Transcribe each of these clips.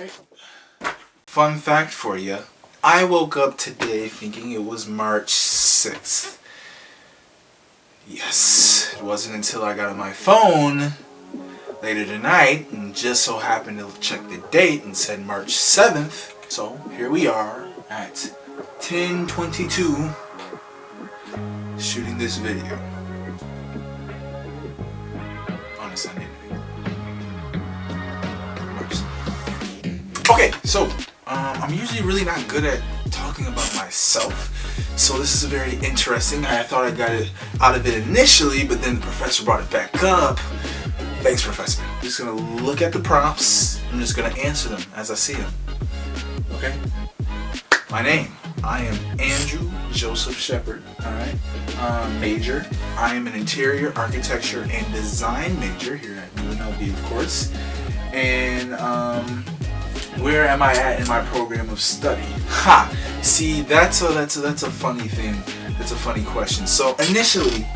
Okay. Fun fact for you. I woke up today thinking it was March 6th. Yes, it wasn't until I got on my phone later tonight and just so happened to check the date and said March 7th. So here we are at 10:22 shooting this video on a Sunday night. March 7th. Okay, so I'm usually really not good at talking about myself, so this is very interesting. I thought I got it out of it initially, but then the professor brought it back up. Thanks, Professor. I'm just gonna look at the prompts. I'm just gonna answer them as I see them. Okay? My name. I am Andrew Joseph Shepard. Alright? Major. I am an interior architecture and design major here at UNLV, of course. And where am I at in my program of study? Ha! See, that's a funny thing. That's a funny question. So initially,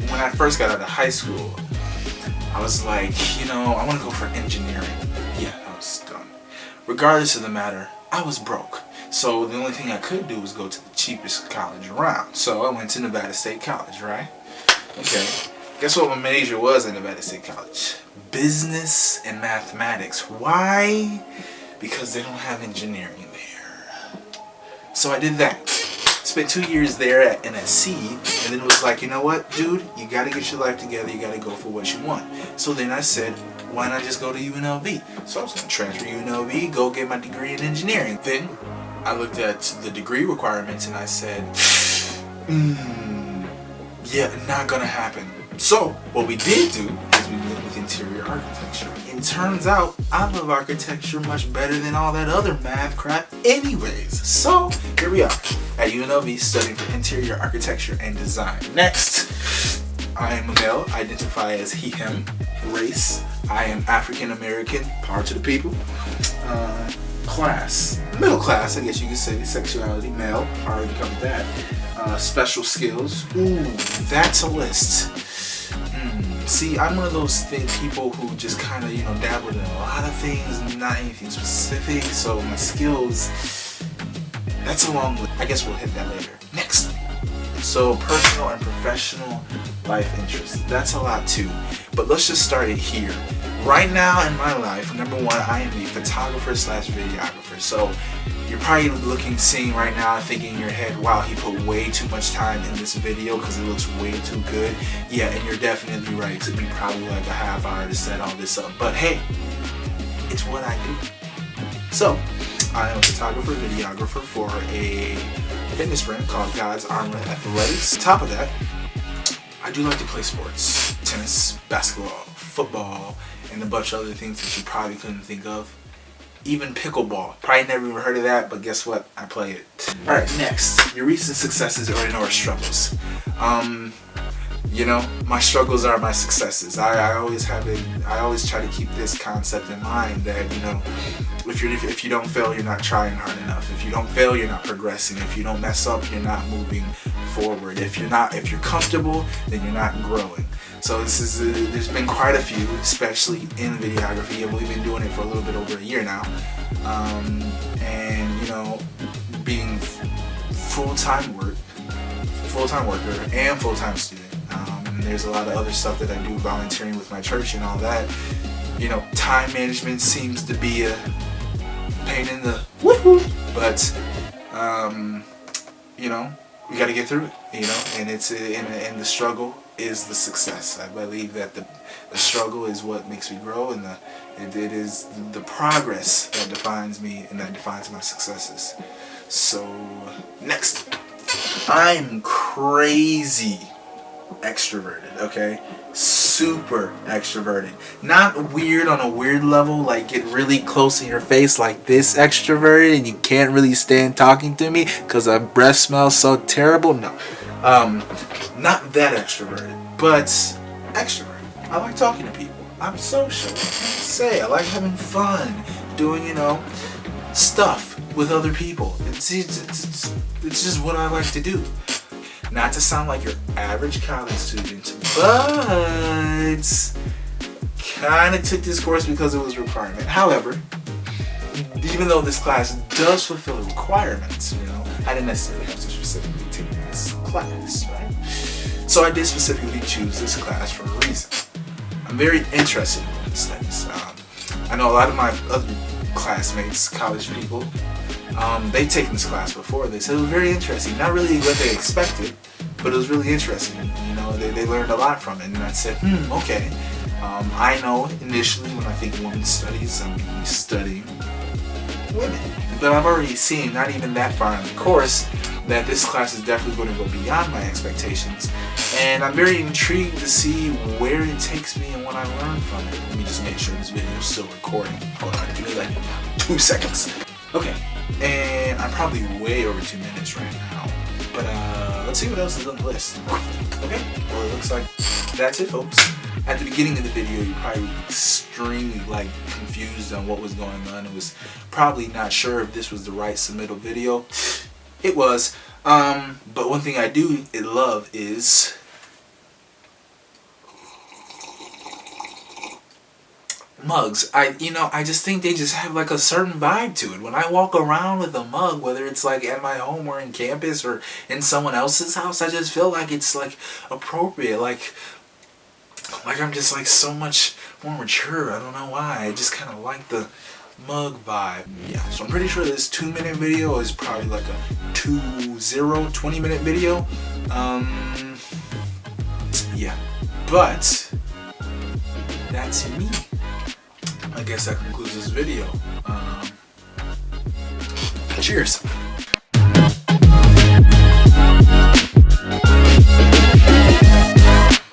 when I first got out of high school, I was like, I want to go for engineering. Yeah, I was done. Regardless of the matter, I was broke. So the only thing I could do was go to the cheapest college around. So I went to Nevada State College, right? Okay. Guess what my major was at Nevada State College? Business and mathematics. Why? Because they don't have engineering there. So I did that. Spent 2 years there at NSC, and then it was like, you know what, dude? You gotta get your life together. You gotta go for what you want. So then I said, why not just go to UNLV? So I was gonna transfer to UNLV, go get my degree in engineering. Then I looked at the degree requirements and I said, yeah, not gonna happen. So what we did do is we went with interior architecture. And turns out I love architecture much better than all that other math crap anyways. So here we are at UNLV studying for interior architecture and design. Next, I am a male, identify as he, him, race. I am African American, power to the people. Class, middle class, I guess you could say. Sexuality, male, already covered that. Special skills, ooh, that's a list. See, I'm one of those people who just kind of, dabbled in a lot of things, not anything specific. So my skills, that's a long list. I guess we'll hit that later. Next. So personal and professional life interests. That's a lot too. But let's just start it here. Right now in my life, number one, I am a photographer / videographer. So you're probably seeing right now, thinking in your head, wow, he put way too much time in this video because it looks way too good. Yeah, and you're definitely right. It took me probably like a half hour to set all this up. But hey, it's what I do. So, I am a photographer, videographer for a fitness brand called God's Armor Athletics. On top of that, I do like to play sports. Tennis, basketball, football, and a bunch of other things that you probably couldn't think of. Even pickleball. Probably never even heard of that, but guess what? I play it. Alright, next. Your recent successes or struggles. My struggles are my successes. I always try to keep this concept in mind that, if you don't fail, you're not trying hard enough. If you don't fail, you're not progressing. If you don't mess up, you're not moving forward. If you're comfortable, then you're not growing. So there's been quite a few, especially in videography. We've been doing it for a little bit over a year now. Being full-time worker and full-time student. And there's a lot of other stuff that I do, volunteering with my church and all that. Time management seems to be a pain in the woohoo, but we got to get through it. And and the struggle is the success. I believe that the struggle is what makes me grow, and it is the progress that defines me and that defines my successes. So next, I'm crazy extroverted, okay? Super extroverted. Not weird on a weird level, like get really close in your face like this extroverted and you can't really stand talking to me because my breath smells so terrible. No. Not that extroverted, but extroverted. I like talking to people. I'm social. I like having fun, doing, stuff with other people. It's just what I like to do. Not to sound like your average college student, but kind of took this course because it was a requirement. However, even though this class does fulfill the requirements, you know, I didn't necessarily have to specifically take this class, right? So I did specifically choose this class for a reason. I'm very interested in women's studies. I know a lot of my other classmates, college people, they've taken this class before. They said it was very interesting. Not really what they expected, but it was really interesting. You know, they learned a lot from it. And I said, okay. I know initially when I think women's studies, I'm studying women. But I've already seen, not even that far in the course, that this class is definitely going to go beyond my expectations. And I'm very intrigued to see where it takes me and what I learn from it. Let me just make sure this video is still recording. Hold on, give me like 2 seconds. Okay, and I'm probably way over 2 minutes right now. But let's see what else is on the list. Okay, well it looks like that's it, folks. At the beginning of the video, you probably were extremely confused on what was going on. It was probably not sure if this was the right submittal video. It was, but one thing I do love is mugs. I just think they just have like a certain vibe to it. When I walk around with a mug, whether it's like at my home or in campus or in someone else's house, I just feel like it's like appropriate, like I'm just like so much more mature. I don't know why. I just kind of like the mug vibe. Yeah, so I'm pretty sure this 2-minute video is probably like a 20-minute video. Yeah, but that's me. I guess that concludes this video. Cheers.